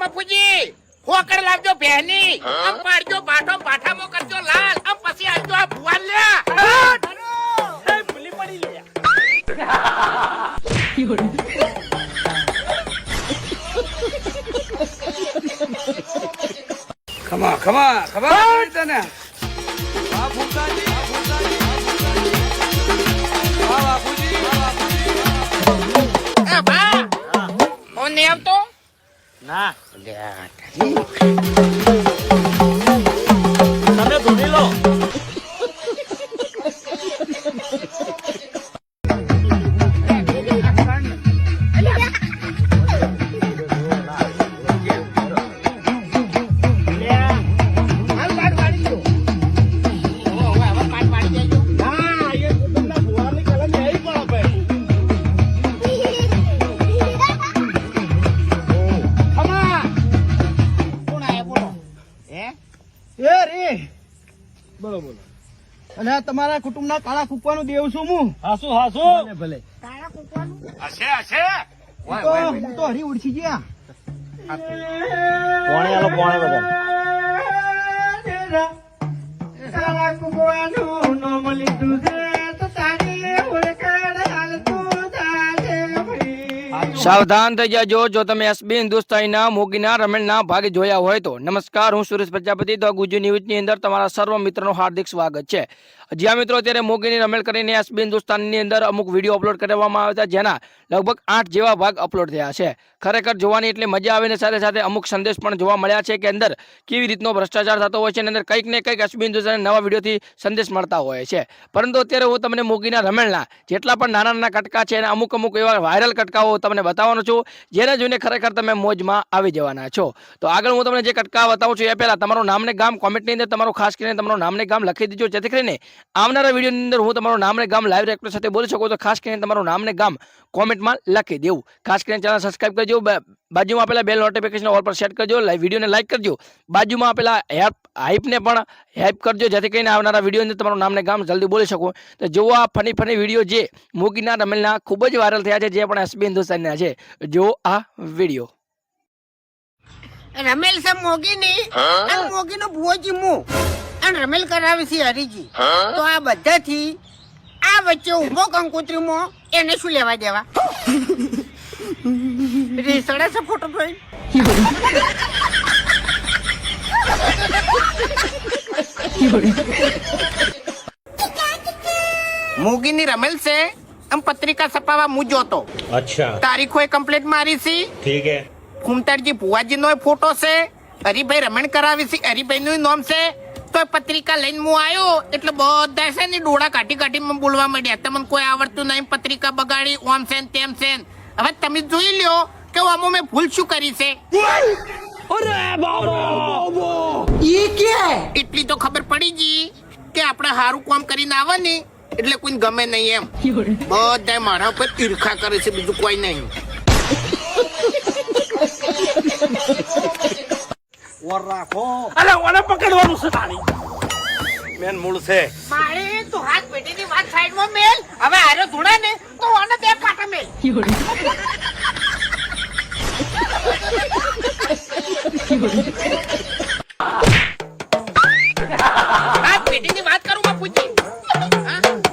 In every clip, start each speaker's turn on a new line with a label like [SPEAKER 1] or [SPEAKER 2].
[SPEAKER 1] મફુજી ફોકર લાવજો બહેની આમ પાડજો પાઠો પાઠામો કરજો લાલ આમ પછી આવજો આ ભુવાન લ્યા
[SPEAKER 2] ભૂલી પડી લે
[SPEAKER 3] ખમા તને વાહ ભૂતાજી વાહ બાપુજી
[SPEAKER 1] એ બા ફોન નહીં આવતો
[SPEAKER 2] ના
[SPEAKER 1] લ્યા
[SPEAKER 2] તમે ધૂણી લો
[SPEAKER 4] અને તમારા કુટુંબના કાળા કૂકવાનું દેવ છું હું.
[SPEAKER 2] હાસુ
[SPEAKER 4] ભલે ભલે.
[SPEAKER 1] હશે
[SPEAKER 4] હું તો હરી ઉડછી ગયા.
[SPEAKER 2] પોણે આલો પોણે બધા
[SPEAKER 4] કાળા કૂકવાનું નામ લીધું છે તો તારી ઓળખાણ હાલતું જાજે ભાઈ.
[SPEAKER 3] સાવધાન થઈ જાજો જો તમે એસબી હિન્દુસ્તાનીના મોગીના રમેણના ભાગ જોયા હોય તો. નમસ્કાર, હું સુરેશ પ્રજાપતિ. તો ગુજુ ન્યૂઝની અંદર તમારા સર્વ મિત્રોનું હાર્દિક સ્વાગત છે. જ્યાં મિત્રો અત્યારે મોગીની રમેણ કરીને એસબી હિન્દુસ્તાનની અંદર અમુક વિડીયો અપલોડ કરવામાં આવ્યા હતા, જેના લગભગ 8 જેવા ભાગ અપલોડ થયા છે. ખરેખર જોવાની એટલી મજા આવે ને સાથે સાથે અમુક સંદેશ પણ જોવા મળ્યા છે કે અંદર કેવી રીતનો ભ્રષ્ટાચાર થતો હોય છે અને અંદર કંઈક ને કંઈક એસબી હિન્દુસ્તાન નવા વિડીયોથી સંદેશ મળતા હોય છે. પરંતુ અત્યારે હું તમને મોગીના રમેણના જેટલા પણ નાના નાના કટકા છે અને અમુક એવા વાયરલ કટકાઓ તમને બતાવવાનો છું, જેને જોઈને ખરેખર તમે મોજમાં આવી જવાના છો. તો આગળ હું તમને જે કટકા બતાવું છું એ પહેલા તમારું નામ ને ગામ કોમેન્ટની અંદર તમારું ખાસ કરીને તમારું નામ ને ગામ લખી દીજો, જેથી કરીને આવનારા વિડીયોની અંદર હું તમારું નામ ને ગામ લાઈવ રેકોર્ડ સાથે બોલી શકું. તો ખાસ કરીને તમારું નામ ને ગામ કોમેન્ટમાં લખી દેવું. ખાસ કરીને ચેનલ સબસ્ક્રાઇબ કરજો, બાજુમાં આપેલા બેલ નોટિફિકેશન ઓલ પર સેટ કરજો, વિડીયોને લાઈક કરજો, બાજુમાં આપેલા હાઈપને પણ હેલ્પ કરજો, જેથી કરીને આવનારા વિડીયોની અંદર તમારું નામ ને ગામ જલ્દી બોલી શકું. તો જુઓ આ ફની વિડીયો જે મોગીના રમેલના ખૂબ જ વાયરલ થયા છે, જે પણ એસબી હિન્દુસ્તાનના છે. જો આ વિડીયો
[SPEAKER 1] રમેલ છે મોગીની અને મોગીનો ભુવોજી મુ અને રમેલ કરાવે છે હરીજી. તો આ બધાથી આ વચ્ચે ઉભો કંકોત્રીમાં એને શું લેવા દેવા? રેસડા છે ફોટો ભાઈ. મોગીની રમેલ છે આમ પત્રિકા છપાવા હું જોતો.
[SPEAKER 2] અચ્છા
[SPEAKER 1] તારીખો એ કમ્પ્લીટ મારી છે.
[SPEAKER 2] ઠીક હે
[SPEAKER 1] કુંતારજી ભુવાજી નો ફોટો છે, હરિભાઈ રમણ કરાવી છે, હરિભાઈ નું નામ છે. તો પત્રિકા લઈને હું આવ્યો એટલે બધા છે ને ડોળા કાઢી બોલવા માંડ્યા, તમને કોઈ આવડતું નહીં, પત્રિકા બગાડી, ઓમ છે તેમ છે. હવે તમે જોઈ લ્યો કે આમાં મેં ભૂલ શું કરી છે. એટલી તો ખબર પડી ગઈ કે આપણે સારું કામ કરીને આવે ને એટલે કોઈ ગમે નહીં એમ. બધા મારા ઉપર ઈર્ખા કરે છે, બીજું કોઈ નહીં.
[SPEAKER 4] ઓર રાખો.
[SPEAKER 2] અરે ઓને પકડવાનું છે તારી મેન મૂળ છે
[SPEAKER 1] મારે તો હાથ પેટીની વાત સાઈડમાં મેલ. હવે આરો ધૂણા ને તો ઓને બે પાટા મેલ. હાથ પેટીની વાત કરું માં પૂછી.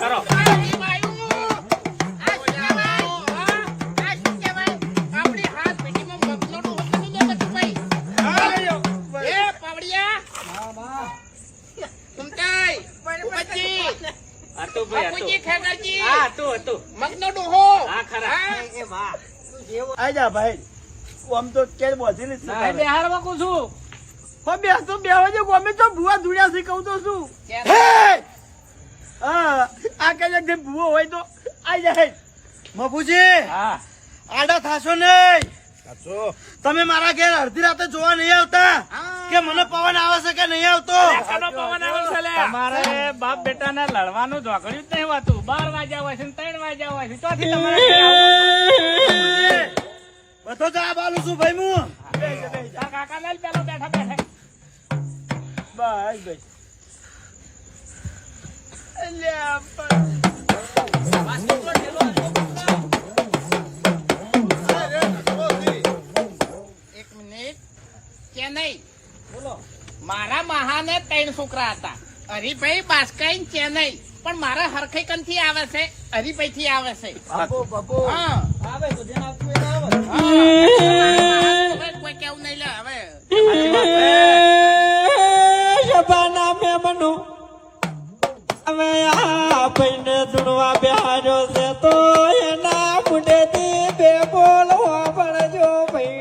[SPEAKER 2] કરો
[SPEAKER 1] આપણી હાથ પેટીમાં મગનો હોતો નહીં બધું ભાઈ. એ પાવડિયા તુમતાઈ પછી
[SPEAKER 2] આતો ભાઈ
[SPEAKER 1] બાપુજી ખેગરજી
[SPEAKER 2] હા તો
[SPEAKER 1] મગનો ડોહો.
[SPEAKER 2] હા ખરા
[SPEAKER 4] એ વાહ. આઈ જા ભાઈ. આમ તો કે બોધી નથી.
[SPEAKER 2] ના બેહાર વાકું છું
[SPEAKER 4] હો બેસ તો બેહવા જો ગમે તો ભૂવા ધુડ્યા છે કહું તો શું. હે હા આ કઈ જે ભૂવો હોય તો આઈ જાય. મફુજી
[SPEAKER 2] હા
[SPEAKER 4] આડા થાશો નહીં. તમે મારા ઘેર અડધી રાતે જોવા નહીં આવતા કે મને પવન આવે છે કે નહીં આવતો?
[SPEAKER 2] કનો પવન આવે છે લે તમારે બાપ બેટાને લડવાનું ઝોકડ્યું જ નહીં હોતું. 12 વાગ્યા હોય છે ને 3 વાગ્યા હોય છે ચોથી તમારે
[SPEAKER 4] બધો જવાબ આલું છું ભાઈ હું.
[SPEAKER 2] તાર કાકા ને પેલો બેઠા
[SPEAKER 4] બસ બસ. અલ્યા
[SPEAKER 1] એક મિનિટ ત્રણ છોકરા હતા. હરીભાઈ બાસ્કાઈ ચેન્નઈ, પણ મારા હરખઈકન થી આવે છે, હરીભાઈ થી આવે છે. હા. હવે કોઈ કેવું નહીં લે હવે.
[SPEAKER 4] શબાના મેમનો હવે આ ભાઈને ધૂણવા બેહાર્યો છે તો એના મુંડેથી બે બોલવા પડજો ભાઈ.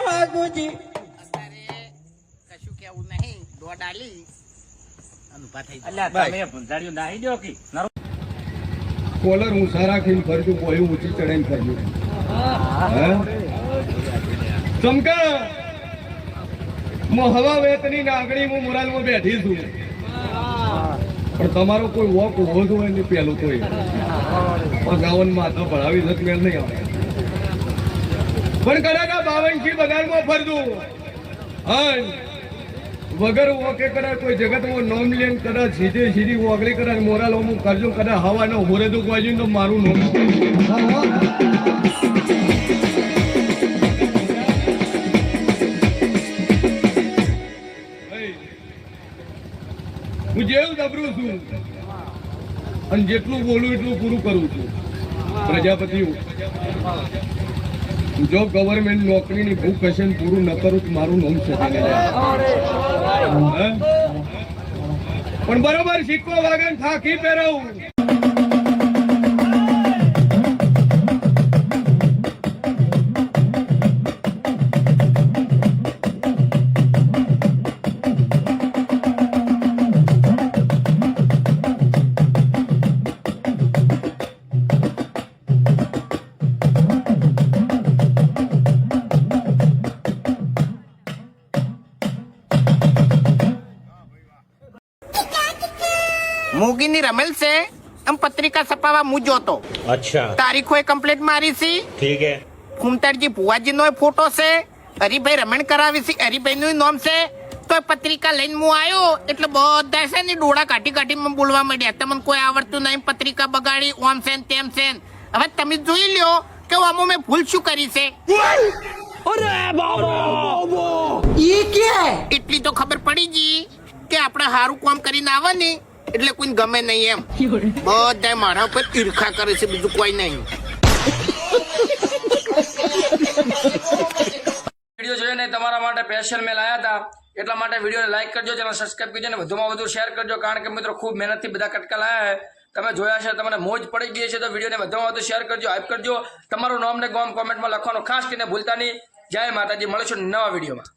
[SPEAKER 4] વાઘુજી
[SPEAKER 1] અત્યારે કશું કેવું નહીં, દોડ આલી અને ઊભા થઈ જાઓ.
[SPEAKER 2] અલ્યા તમે ભૂંજાડ્યું નાહી દો કે
[SPEAKER 5] કોલર ઊંચા રાખીને ફરતું, બોયું ઊંચી ચડાઈને ફરતું. ચમકા હવા વેતની નાગણી હું મોરાલમાં બેઠી છું, પણ તમારો કોઈ વોક ઉભો જ હોય ને પેલું કોઈ ગાવન માથા ભણાવી જત મેળ નહીં આવે. પણ કદાચ આ 52 બગાડમાં ફરતું વગર વોકે કદાચ કોઈ જગતમાં નોમ લેન કદાચ સીધી વોગળી કદાચ મોરાલ હું કરજો કદાચ હવા નો હોરે દુખ વાજ્યું તો મારું નોમ. હું જેવું જબરું છું અને જેટલું બોલું એટલું પૂરું કરું છું. પ્રજાપતિ જો ગવર્મેન્ટ નોકરીની ભૂખ હશે ને પૂરું ન કરું તો મારું નામ છે. પણ બરોબર સિક્કો વાગે થાકી પહેરાવું.
[SPEAKER 1] મોગીની રમેલ છે એમ પત્રિકા છપાવા હું જોતો.
[SPEAKER 6] अच्छा
[SPEAKER 1] તારીખો કમ્પ્લીટ મારી છે.
[SPEAKER 6] ठीक है
[SPEAKER 1] ફૂમતાડજી ભુવાજી નો ફોટો છે, હરિભાઈ રમણ કરાવી છે, હરિભાઈ નું નામ છે. તો એ પત્રિકા લઈને હું આવ્યો એટલે બધા છે ને ડોળા કાઢી બોલવા માંડ્યા, તમને કોઈ આવડતું નહીં, પત્રિકા બગાડી, ઓમ છે ને તેમ છે ને. હવે તમે જોઈ લ્યો કે આમાં મેં ભૂલ શું કરી છે. એટલી તો ખબર પડી ગઈ કે આપણે સારું કામ કરીને આવે ને એટલે કોઈ ગમે નહીં એમ. બધા મારા ઉપર ઈર્ખા કરે છે, બીજું કોઈ નહીં.
[SPEAKER 3] વિડીયો જોઈને તમારા માટે સ્પેશિયલ મેં લાયા હતા, એટલા માટે વિડીયોને લાઈક કરજો, ચેનલ સબસ્ક્રાઇબ કરજો અને વધુમાં વધુ શેર કરજો, કારણ કે મિત્રો ખૂબ મહેનતથી બધા કટકા લાયા છે. તમે જોયા છે, તમને મોજ પડી ગઈ છે, તો વિડીયોને વધુમાં વધુ શેર કરજો, હાઈપ કરજો. તમારું નામ ને ગામ કોમેન્ટમાં લખવાનું ખાસ કરીને ભૂલતા નહીં. જય માતાજી, મળીશું નવા વિડીયોમાં.